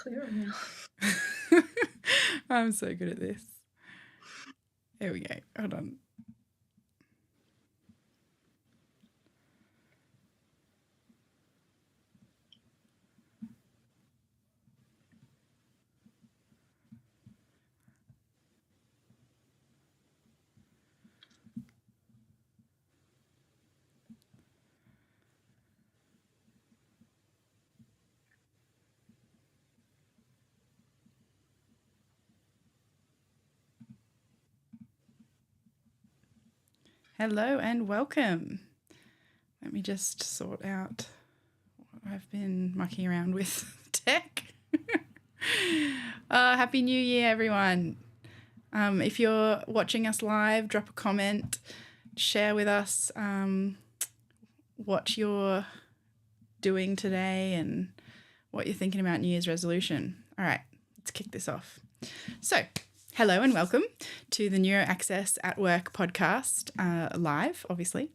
clearer now. I'm so good at this. There we go. Hold on. Hello and welcome. Let me just sort out what I've been mucking around with tech. Happy New Year, everyone. If you're watching us live, drop a comment, share with us what you're doing today and what you're thinking about New Year's resolution. All right, let's kick this off. So, hello and welcome to the NeuroAccess at Work podcast, live, obviously.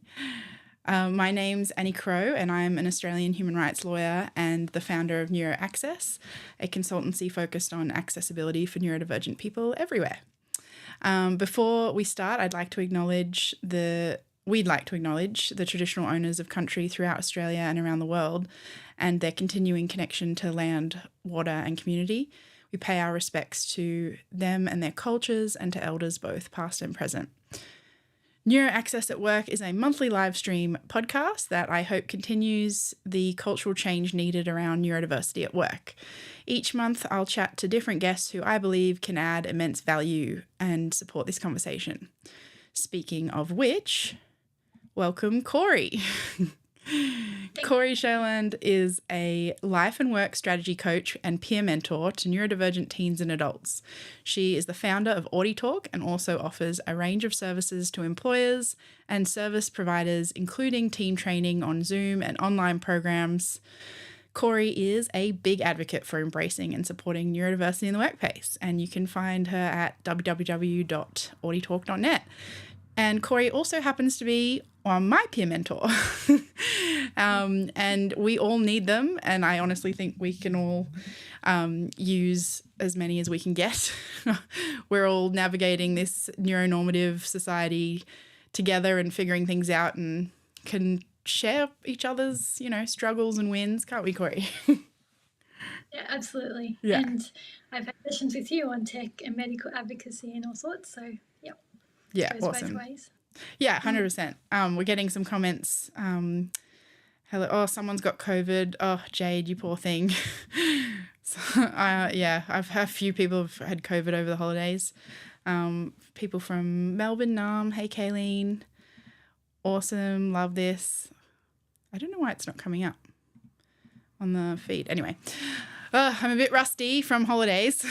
My name's Crowe and I'm an Australian human rights lawyer and the founder of NeuroAccess, a consultancy focused on accessibility for neurodivergent people everywhere. Before we start, we'd like to acknowledge the traditional owners of country throughout Australia and around the world and their continuing connection to land, water and community. We pay our respects to them and their cultures and to elders both past and present. NeuroAccess at Work is a monthly live stream podcast that I hope continues the cultural change needed around neurodiversity at work. Each month I'll chat to different guests who I believe can add immense value and support this conversation. Speaking of which, welcome Kory. Kory Sherland is a life and work strategy coach and peer mentor to neurodivergent teens and adults. She is the founder of AudiTalk and also offers a range of services to employers and service providers, including team training on Zoom and online programs. Kory is a big advocate for embracing and supporting neurodiversity in the workplace, and you can find her at www.auditalk.net. And Kory also happens to be my peer mentor. And we all need them. And I honestly think we can all use as many as we can get. We're all navigating this neuronormative society together and figuring things out and can share each other's, struggles and wins. Can't we, Kory? Yeah, absolutely. Yeah. And I've had sessions with you on tech and medical advocacy and all sorts. So, yep. Yeah, goes awesome. both ways. Yeah, 100%. We're getting some comments. Hello, someone's got COVID. Oh, Jade, you poor thing. So, I've had a few people have had COVID over the holidays. People from Melbourne, hey, Kayleen. Awesome, love this. I don't know why it's not coming up on the feed. Anyway, I'm a bit rusty from holidays.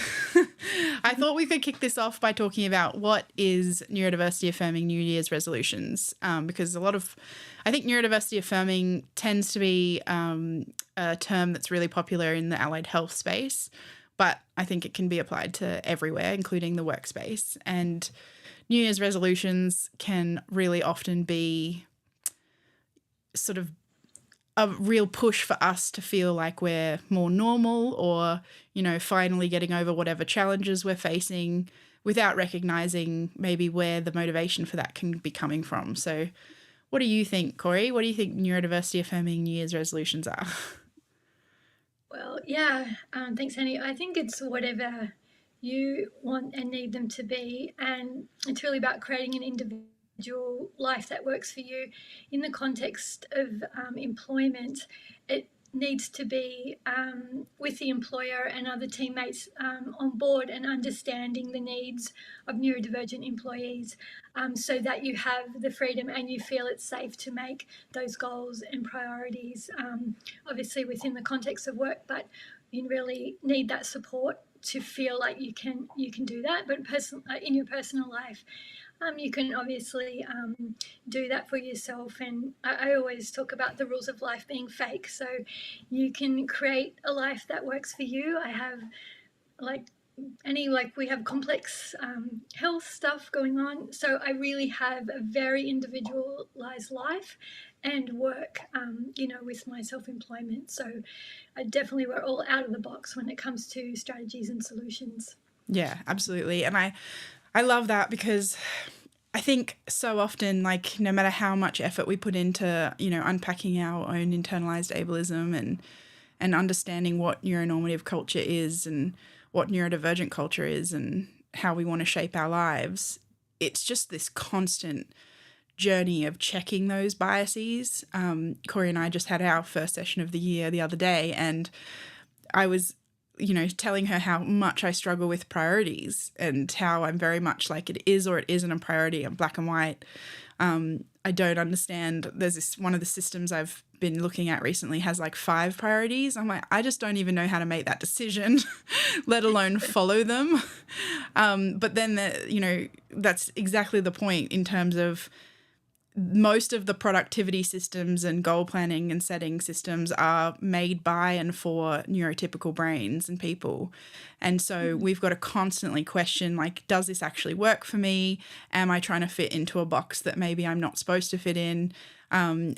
I thought we could kick this off by talking about what is neurodiversity affirming New Year's resolutions, because I think neurodiversity affirming tends to be a term that's really popular in the allied health space, but I think it can be applied to everywhere, including the workspace. And New Year's resolutions can really often be sort of a real push for us to feel like we're more normal or, finally getting over whatever challenges we're facing without recognizing maybe where the motivation for that can be coming from. So what do you think, Kory? What do you think neurodiversity affirming New Year's resolutions are? Well, yeah, thanks, Annie. I think it's whatever you want and need them to be. And it's really about creating an individual life that works for you. In the context of employment, it needs to be with the employer and other teammates on board and understanding the needs of neurodivergent employees, so that you have the freedom and you feel it's safe to make those goals and priorities, obviously within the context of work, but you really need that support to feel like you can do that. But in your personal life, you can obviously do that for yourself. And I always talk about the rules of life being fake. So you can create a life that works for you. I have we have complex health stuff going on. So I really have a very individualized life and work, with my self-employment. So I definitely we're all out of the box when it comes to strategies and solutions. Yeah, absolutely. And I love that because I think so often, like, no matter how much effort we put into, unpacking our own internalized ableism and understanding what neuronormative culture is and what neurodivergent culture is and how we want to shape our lives, it's just this constant journey of checking those biases. Kory and I just had our first session of the year the other day, and I was telling her how much I struggle with priorities and how I'm very much like it is or it isn't a priority. I'm black and white. I don't understand. There's one of the systems I've been looking at recently has like 5 priorities. I'm like, I just don't even know how to make that decision, let alone follow them. But then, that's exactly the point in terms of most of the productivity systems and goal planning and setting systems are made by and for neurotypical brains and people. And so we've got to constantly question, like, does this actually work for me? Am I trying to fit into a box that maybe I'm not supposed to fit in? And,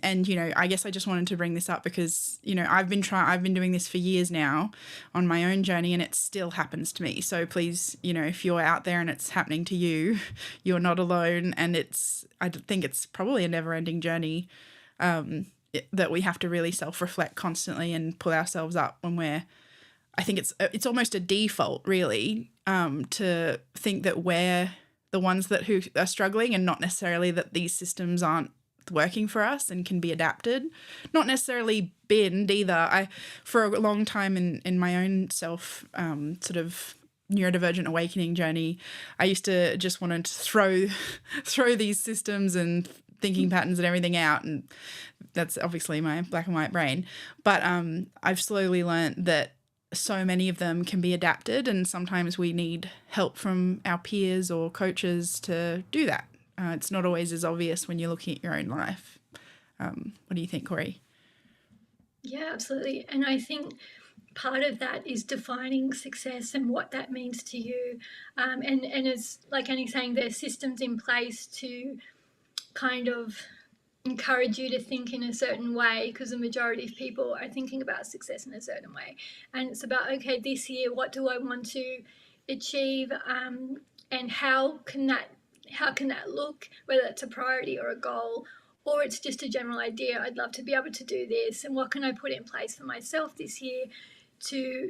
I guess I just wanted to bring this up because, I've been doing this for years now on my own journey, and it still happens to me. So please, if you're out there and it's happening to you, you're not alone. And I think it's probably a never ending journey that we have to really self-reflect constantly and pull ourselves up when I think it's almost a default really to think that we're the ones who are struggling and not necessarily that these systems aren't working for us and can be adapted, not necessarily binned either. For a long time in my own self sort of neurodivergent awakening journey, I used to just want to throw these systems and thinking patterns and everything out, and that's obviously my black and white brain. But I've slowly learned that so many of them can be adapted, and sometimes we need help from our peers or coaches to do that. It's not always as obvious when you're looking at your own life. What do you think, Kory? Yeah, absolutely. And I think part of that is defining success and what that means to you. And as like Annie's saying, there's systems in place to kind of encourage you to think in a certain way, because the majority of people are thinking about success in a certain way. And it's about, okay, this year, what do I want to achieve, and how can that look, whether it's a priority or a goal, or it's just a general idea. I'd love to be able to do this, and what can I put in place for myself this year to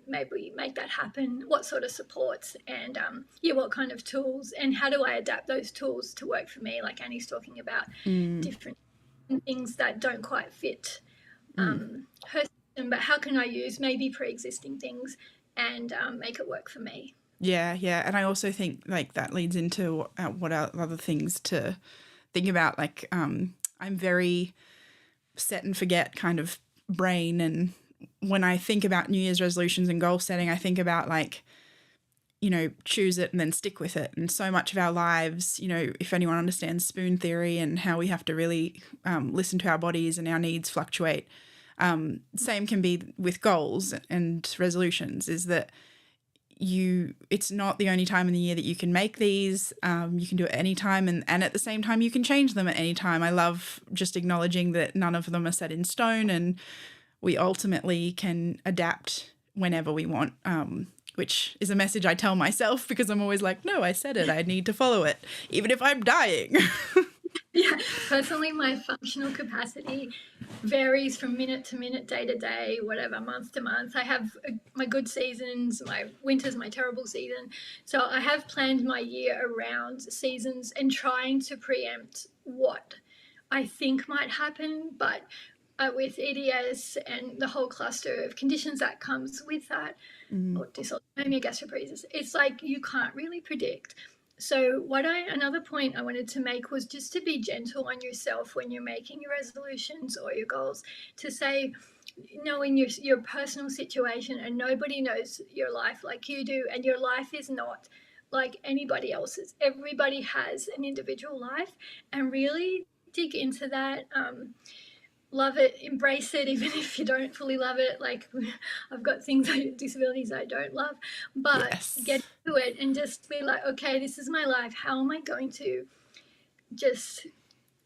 maybe make that happen? What sort of supports, and what kind of tools, and how do I adapt those tools to work for me? Like Annie's talking about different things that don't quite fit her system, but how can I use maybe pre-existing things and make it work for me? Yeah. And I also think like that leads into what are other things to think about. Like I'm very set and forget kind of brain, and when I think about New Year's resolutions and goal setting, I think about like, choose it and then stick with it. And so much of our lives, if anyone understands spoon theory and how we have to really listen to our bodies and our needs fluctuate, same can be with goals and resolutions, is that it's not the only time in the year that you can make these. You can do it any time, and at the same time you can change them at any time. I love just acknowledging that none of them are set in stone, and we ultimately can adapt whenever we want, which is a message I tell myself because I'm always like, no, I said it, I need to follow it, even if I'm dying. Yeah, personally, my functional capacity varies from minute to minute, day to day, whatever, month to month. I have my good seasons, my winter's my terrible season. So I have planned my year around seasons and trying to preempt what I think might happen, but with EDS and the whole cluster of conditions that comes with that, or dysautonomia, gastroparesis, it's like you can't really predict. So another point I wanted to make was just to be gentle on yourself when you're making your resolutions or your goals, to say, knowing your personal situation, and nobody knows your life like you do, and your life is not like anybody else's. Everybody has an individual life, and really dig into that. love it, embrace it, even if you don't fully love it. Like I've got things like disabilities I don't love, but Yes. get to it and just be like, okay, this is my life. How am I going to just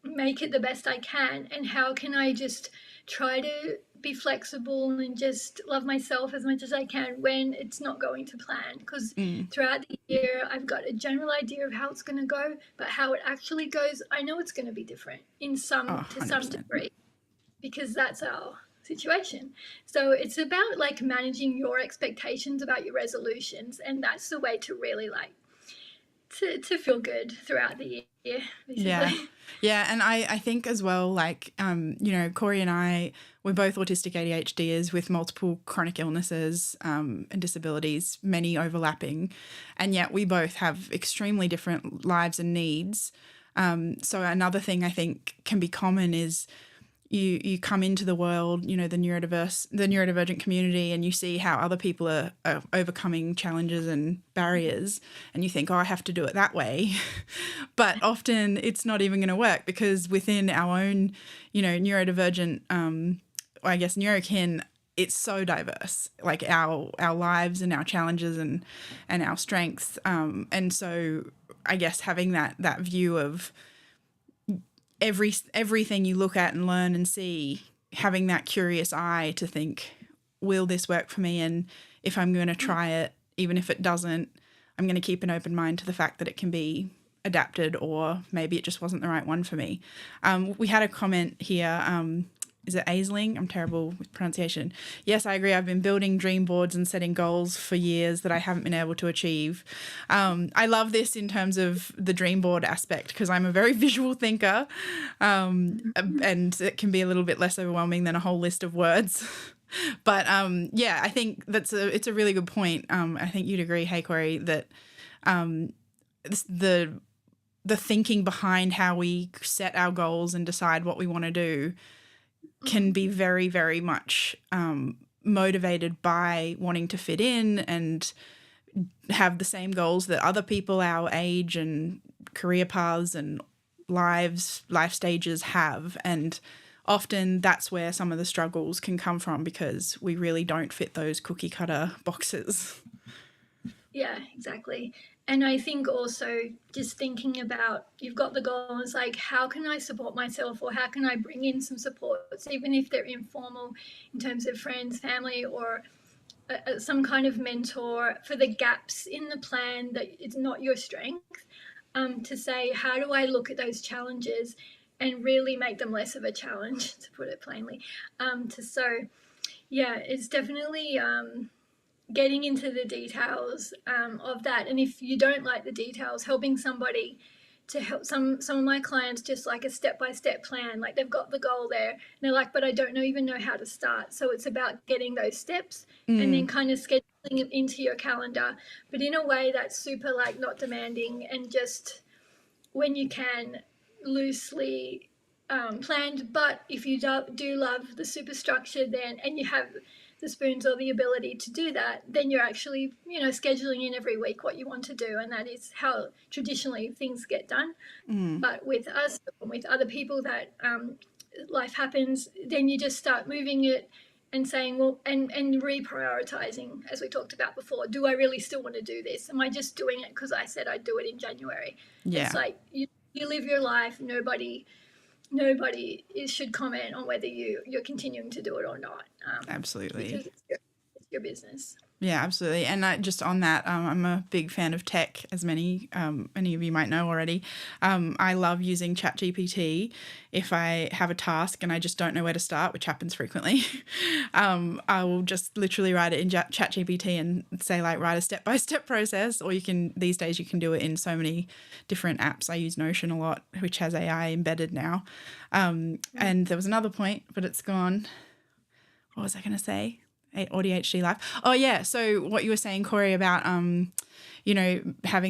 make it the best I can? And how can I just try to be flexible and just love myself as much as I can when it's not going to plan? Because throughout the year, I've got a general idea of how it's going to go, but how it actually goes, I know it's going to be different to some degree, because that's our situation. So it's about like managing your expectations about your resolutions, and that's the way to really like to feel good throughout the year, basically. Yeah, and I think as well, like, Kory and I, we're both autistic ADHDers with multiple chronic illnesses and disabilities, many overlapping, and yet we both have extremely different lives and needs. So another thing I think can be common is you come into the world, the neurodivergent community, and you see how other people are overcoming challenges and barriers, and you think, oh, I have to do it that way. But often it's not even going to work, because within our own, neurodivergent, I guess neurokin, it's so diverse, like our lives and our challenges and our strengths. And so I guess having that view of everything you look at and learn and see, having that curious eye to think, will this work for me? And if I'm going to try it, even if it doesn't, I'm going to keep an open mind to the fact that it can be adapted, or maybe it just wasn't the right one for me. We had a comment here. Is it Aisling? I'm terrible with pronunciation. Yes, I agree. I've been building dream boards and setting goals for years that I haven't been able to achieve. I love this in terms of the dream board aspect, because I'm a very visual thinker, and it can be a little bit less overwhelming than a whole list of words. But I think it's a really good point. I think you'd agree, hey Kory, that the thinking behind how we set our goals and decide what we want to do can be very, very much motivated by wanting to fit in and have the same goals that other people our age and career paths and life stages have. And often that's where some of the struggles can come from, because we really don't fit those cookie cutter boxes. Yeah, exactly. And I think also just thinking about, you've got the goal, and it's like, how can I support myself, or how can I bring in some supports, even if they're informal, in terms of friends, family, or some kind of mentor for the gaps in the plan that it's not your strength, to say, how do I look at those challenges and really make them less of a challenge, to put it plainly. It's definitely getting into the details of that. And if you don't like the details, helping somebody to help. Some of my clients just like a step-by-step plan, like they've got the goal there and they're like, but I don't even know how to start. So it's about getting those steps and then kind of scheduling it into your calendar, but in a way that's super like not demanding, and just when you can, loosely planned. But if you do love the superstructure, then, and you have the spoons or the ability to do that, then you're actually, scheduling in every week what you want to do. And that is how traditionally things get done. But with us, with other people that life happens, then you just start moving it and saying, well, and reprioritizing, as we talked about before. Do I really still want to do this? Am I just doing it because I said I'd do it in January? Yeah. It's like you live your life. Nobody should comment on whether you're continuing to do it or not. Absolutely. Because it's your business. Yeah, absolutely. And just on that, I'm a big fan of tech, as many of you might know already. I love using ChatGPT if I have a task and I just don't know where to start, which happens frequently. I will just literally write it in ChatGPT and say, like, write a step-by-step process. Or these days you can do it in so many different apps. I use Notion a lot, which has AI embedded now. And there was another point, but it's gone. What was I going to say? ADHD life. Oh yeah. So what you were saying, Kory, about having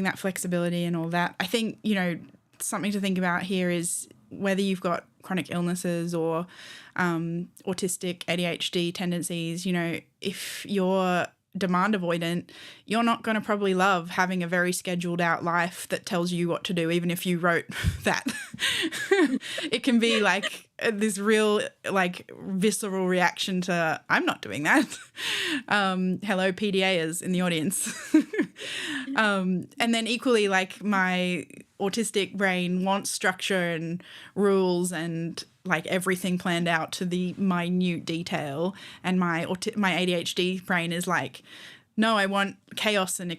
that flexibility and all that. I think something to think about here is whether you've got chronic illnesses or autistic ADHD tendencies. If you're demand avoidant, you're not going to probably love having a very scheduled out life that tells you what to do, even if you wrote that. It can be like this real, like, visceral reaction to, I'm not doing that. Hello, PDAers in the audience. And then equally, like, my autistic brain wants structure and rules and like everything planned out to the minute detail, and my ADHD brain is like, no, I want chaos and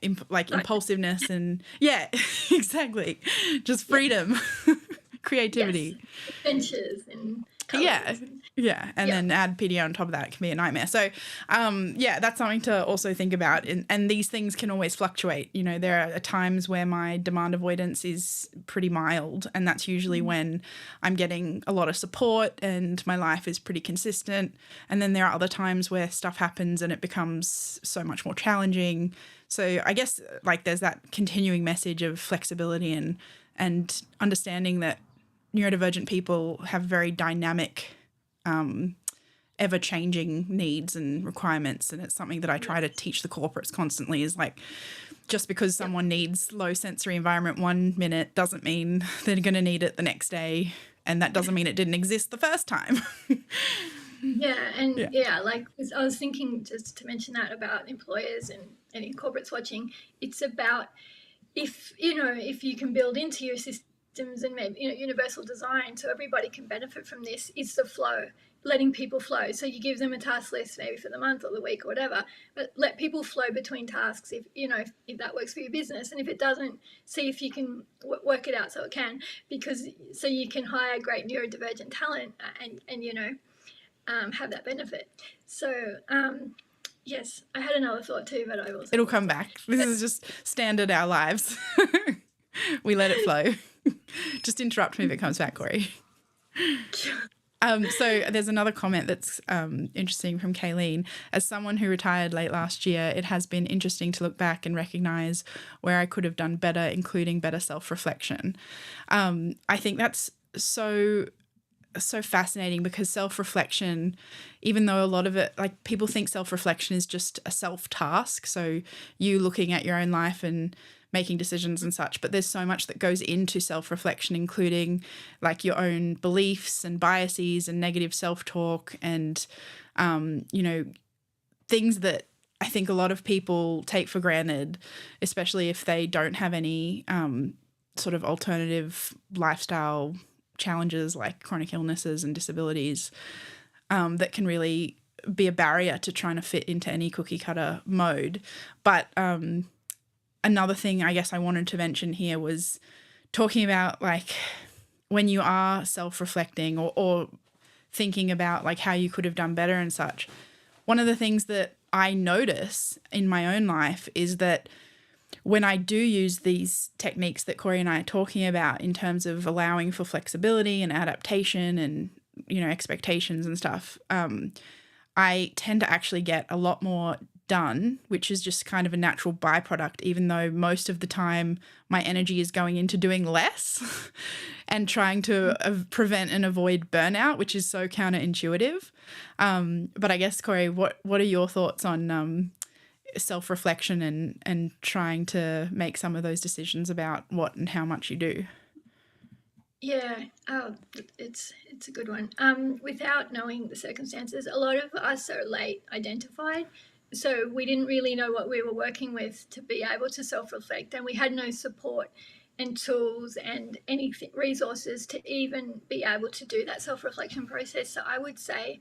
impulsiveness and exactly, just freedom, creativity, adventures and colours. And then add PDA on top of that, it can be a nightmare. So that's something to also think about, and these things can always fluctuate. You know, there are times where my demand avoidance is pretty mild, and that's usually when I'm getting a lot of support and my life is pretty consistent, and then there are other times where stuff happens and it becomes so much more challenging. So I guess, like, there's that continuing message of flexibility and understanding that neurodivergent people have very dynamic, ever-changing needs and requirements, and it's something that I try to teach the corporates constantly, is like, just because someone needs low sensory environment 1 minute doesn't mean they're going to need it the next day, and that doesn't mean it didn't exist the first time. Like, I was thinking, just to mention that about employers and any corporates watching, it's about, if you can build into your systems and maybe universal design so everybody can benefit from this, it's the flow, letting people flow. So you give them a task list maybe for the month or the week or whatever, but let people flow between tasks if that works for your business, and if it doesn't, see if you can work it out so it can, so you can hire great neurodivergent talent and have that benefit. So yes, I had another thought too, but I also... It'll come back. This is just standard our lives. We let it flow. Just interrupt me if it comes back, Kory. So there's another comment that's interesting from Kayleen. As someone who retired late last year, it has been interesting to look back and recognise where I could have done better, including better self-reflection. I think that's so fascinating, because self-reflection, even though a lot of it, like, people think self-reflection is just a self-task, so you looking at your own life and making decisions and such, but there's so much that goes into self-reflection, including like your own beliefs and biases and negative self-talk and things that I think a lot of people take for granted, especially if they don't have any sort of alternative lifestyle challenges like chronic illnesses and disabilities, that can really be a barrier to trying to fit into any cookie cutter mode. But another thing I guess I wanted to mention here was talking about, like, when you are self-reflecting or thinking about like how you could have done better and such, one of the things that I notice in my own life is that when I do use these techniques that Kory and I are talking about in terms of allowing for flexibility and adaptation and, expectations and stuff, I tend to actually get a lot more done, which is just kind of a natural byproduct, even though most of the time my energy is going into doing less and trying to prevent and avoid burnout, which is so counterintuitive. But I guess, Kory, what are your thoughts on self-reflection and trying to make some of those decisions about what and how much you do? Yeah, it's a good one. Without knowing the circumstances, a lot of us are late identified, so we didn't really know what we were working with to be able to self-reflect, and we had no support and tools and any resources to even be able to do that self-reflection process. So I would say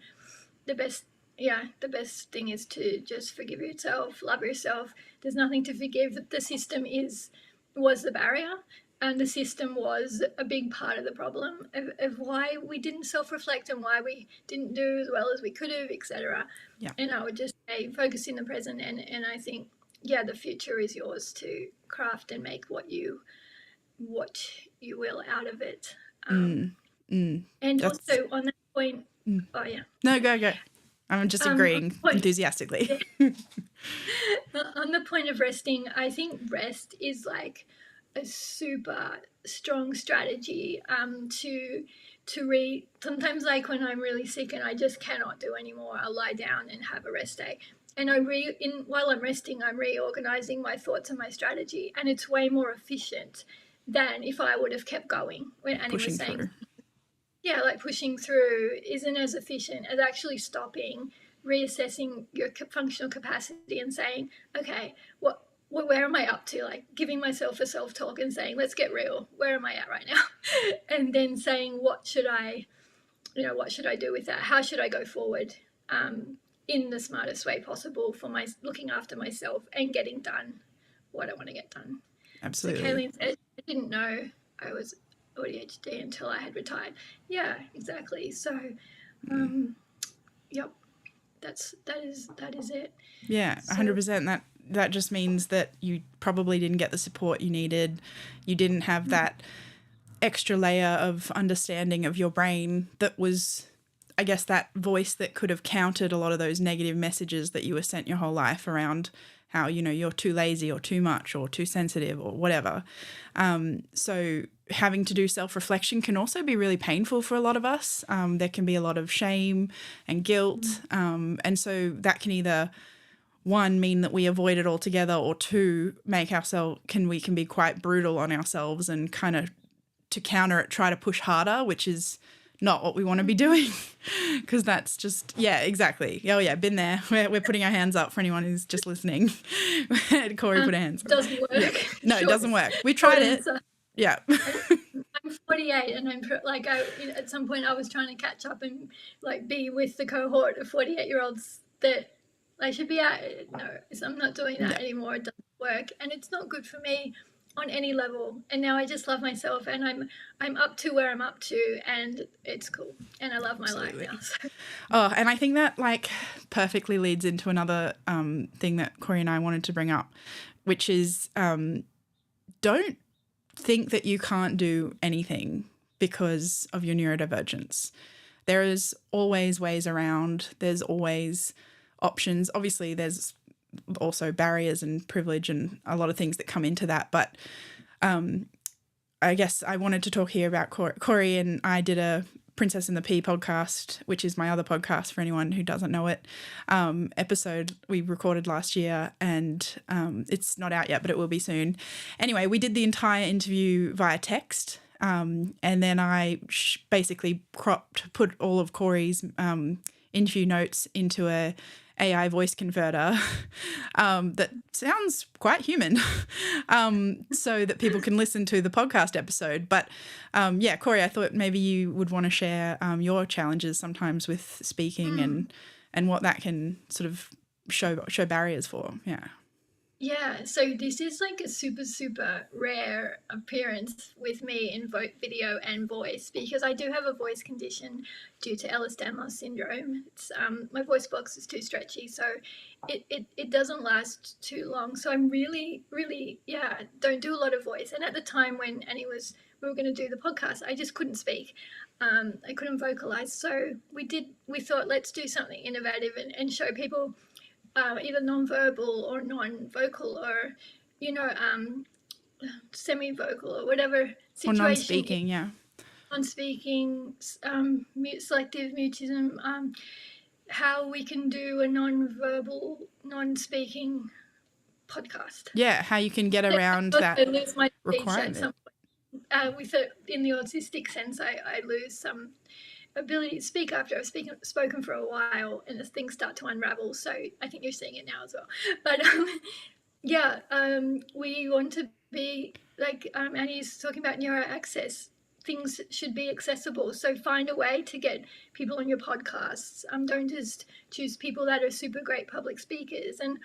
the best thing is to just forgive yourself, love yourself. There's nothing to forgive. The system was the barrier, and the system was a big part of the problem of why we didn't self-reflect and why we didn't do as well as we could have, etc. Yeah. And I would just say focus in the present, and I think, the future is yours to craft and make what you will out of it. And also on that point, No, go. I'm just agreeing enthusiastically. On the point of resting, I think rest is like a super strong strategy to sometimes, like when I'm really sick and I just cannot do anymore, I'll lie down and have a rest day. and while I'm resting, I'm reorganizing my thoughts and my strategy, and it's way more efficient than if I would have kept going. And he was saying, through. yeah, like pushing through isn't as efficient as actually stopping, reassessing your functional capacity and saying, okay, where am I up to? Like giving myself a self-talk and saying, let's get real. Where am I at right now? And then saying, what should I do with that? How should I go forward in the smartest way possible for looking after myself and getting done what I want to get done. Absolutely. So Kayleen said, I didn't know I was ADHD until I had retired. Yeah, exactly. So, yep, that is it. Yeah, 100%. That just means that you probably didn't get the support you needed. You didn't have that extra layer of understanding of your brain that was, I guess, that voice that could have countered a lot of those negative messages that you were sent your whole life around how, you're too lazy or too much or too sensitive or whatever. So having to do self-reflection can also be really painful for a lot of us. There can be a lot of shame and guilt. And so that can either, one, mean that we avoid it altogether, or two, make we can be quite brutal on ourselves and kind of, to counter it, try to push harder, which is not what we want to be doing, because that's just, yeah, exactly. Oh yeah, been there. We're putting our hands up for anyone who's just listening. Kory put her hands up. Doesn't work. Yeah. No, it doesn't work. We tried it. Yeah. I'm 48, and I'm like, at some point I was trying to catch up and like be with the cohort of 48-year-olds that I should be at. No, I'm not doing that anymore. It doesn't work, and it's not good for me on any level. And now I just love myself, and I'm up to where I'm up to, and it's cool, and I love my life now. So. Oh, and I think that like perfectly leads into another thing that Kory and I wanted to bring up, which is don't think that you can't do anything because of your neurodivergence. There is always ways around. There's always options. Obviously, there's also barriers and privilege and a lot of things that come into that. But I guess I wanted to talk here about Kory and I did a Princess and the Pea podcast, which is my other podcast for anyone who doesn't know it, episode we recorded last year, and it's not out yet, but it will be soon. Anyway, we did the entire interview via text, and then I basically put all of Kory's interview notes into a AI voice converter that sounds quite human, so that people can listen to the podcast episode. But yeah, Kory, I thought maybe you would want to share your challenges sometimes with speaking and what that can sort of show barriers for. Yeah. Yeah, so this is like a super, super rare appearance with me in video and voice, because I do have a voice condition due to Ehlers-Danlos syndrome. It's my voice box is too stretchy, so it doesn't last too long. So I'm really, really, don't do a lot of voice. And at the time when we were going to do the podcast, I just couldn't speak. I couldn't vocalize. So we thought, let's do something innovative and show people either non-verbal or non-vocal or, semi-vocal or whatever situation. Or non-speaking, yeah. Non-speaking, selective mutism, how we can do a non-verbal, non-speaking podcast. Yeah, how you can get around that lose my requirement. At some point. In the autistic sense, I lose some ability to speak after I've spoken for a while, and as things start to unravel. So I think you're seeing it now as well. But we want to be like Annie's talking about NeuroAccess. Things should be accessible. So find a way to get people on your podcasts. Don't just choose people that are super great public speakers. And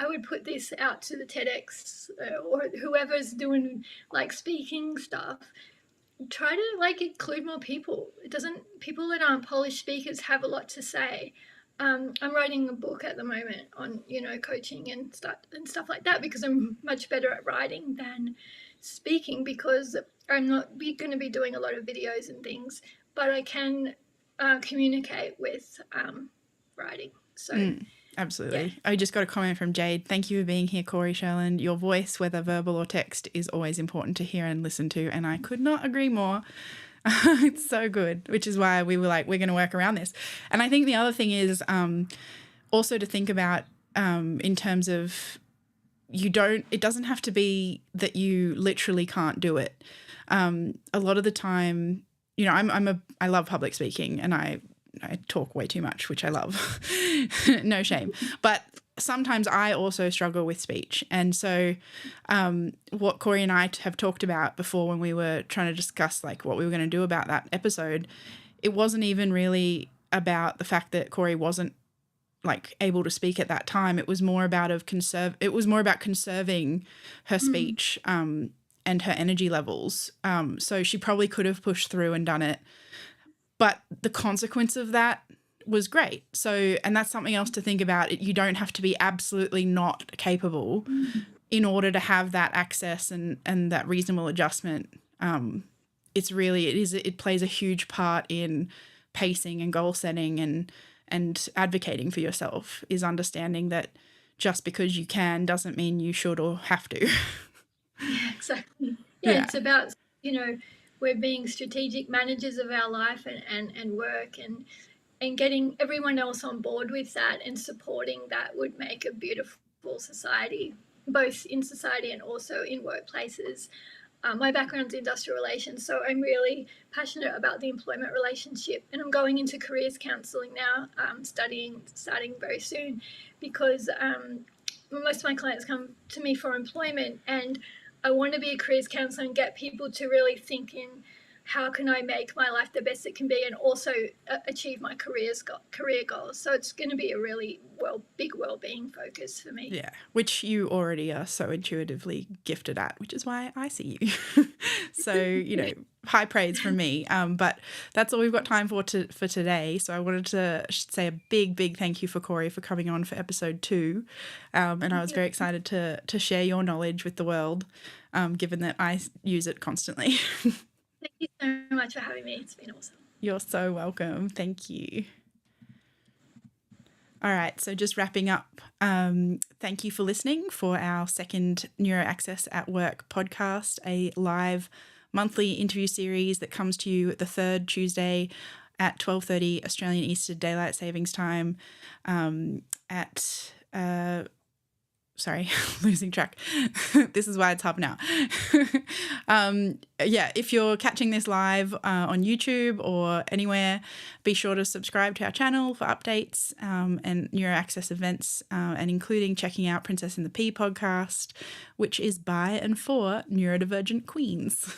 I would put this out to the TEDx or whoever's doing like speaking stuff. Try to include more people. People that aren't polished speakers have a lot to say. I'm writing a book at the moment on coaching and stuff like that, because I'm much better at writing than speaking, because I'm not going to be doing a lot of videos and things, but I can communicate with writing. So. Absolutely. Yeah. I just got a comment from Jade. Thank you for being here, Kory, Sherland. Your voice, whether verbal or text, is always important to hear and listen to, and I could not agree more. It's so good, which is why we were like, we're going to work around this. And I think the other thing is also to think about in terms of it doesn't have to be that you literally can't do it. A lot of the time, I love public speaking, and I talk way too much, which I love. No shame. But sometimes I also struggle with speech. And so what Kory and I have talked about before when we were trying to discuss like what we were going to do about that episode, it wasn't even really about the fact that Kory wasn't like able to speak at that time. It was more about conserving her speech and her energy levels. So she probably could have pushed through and done it, but the consequence of that was great. So, and that's something else to think about. You don't have to be absolutely not capable in order to have that access and that reasonable adjustment. It plays a huge part in pacing and goal setting and advocating for yourself, is understanding that just because you can doesn't mean you should or have to. Yeah, exactly. Yeah, it's about, we're being strategic managers of our life and work, and getting everyone else on board with that and supporting that would make a beautiful society, both in society and also in workplaces. My background's industrial relations, so I'm really passionate about the employment relationship, and I'm going into careers counselling now, starting very soon, because most of my clients come to me for employment, and I want to be a careers counsellor and get people to really think in how can I make my life the best it can be and also achieve my career goals. So it's going to be a really big well-being focus for me. Yeah, which you already are so intuitively gifted at, which is why I see you. So, high praise from me. But that's all we've got time for today. So I wanted to say a big thank you for Kory for coming on for episode 2. And I was very excited to share your knowledge with the world, given that I use it constantly. Thank you so much for having me. It's been awesome. You're so welcome. Thank you. All right, so just wrapping up, thank you for listening for our second NeuroAccess at Work podcast, a live monthly interview series that comes to you the third Tuesday at 12:30 Australian Eastern Daylight Savings Time losing track. This is why it's up now. If you're catching this live on YouTube or anywhere, be sure to subscribe to our channel for updates and NeuroAccess events, and including checking out Princess in the Pea podcast, which is by and for neurodivergent queens.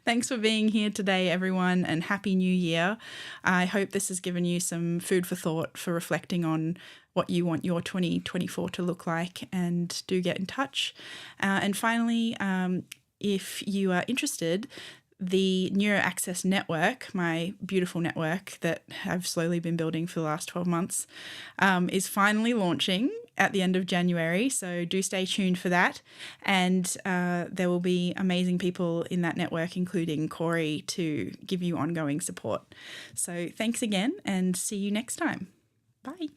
Thanks for being here today, everyone, and Happy New Year. I hope this has given you some food for thought for reflecting on what you want your 2024 to look like, and do get in touch. And finally, if you are interested, the NeuroAccess Network, my beautiful network that I've slowly been building for the last 12 months, is finally launching at the end of January. So do stay tuned for that. And there will be amazing people in that network, including Kory, to give you ongoing support. So thanks again, and see you next time. Bye.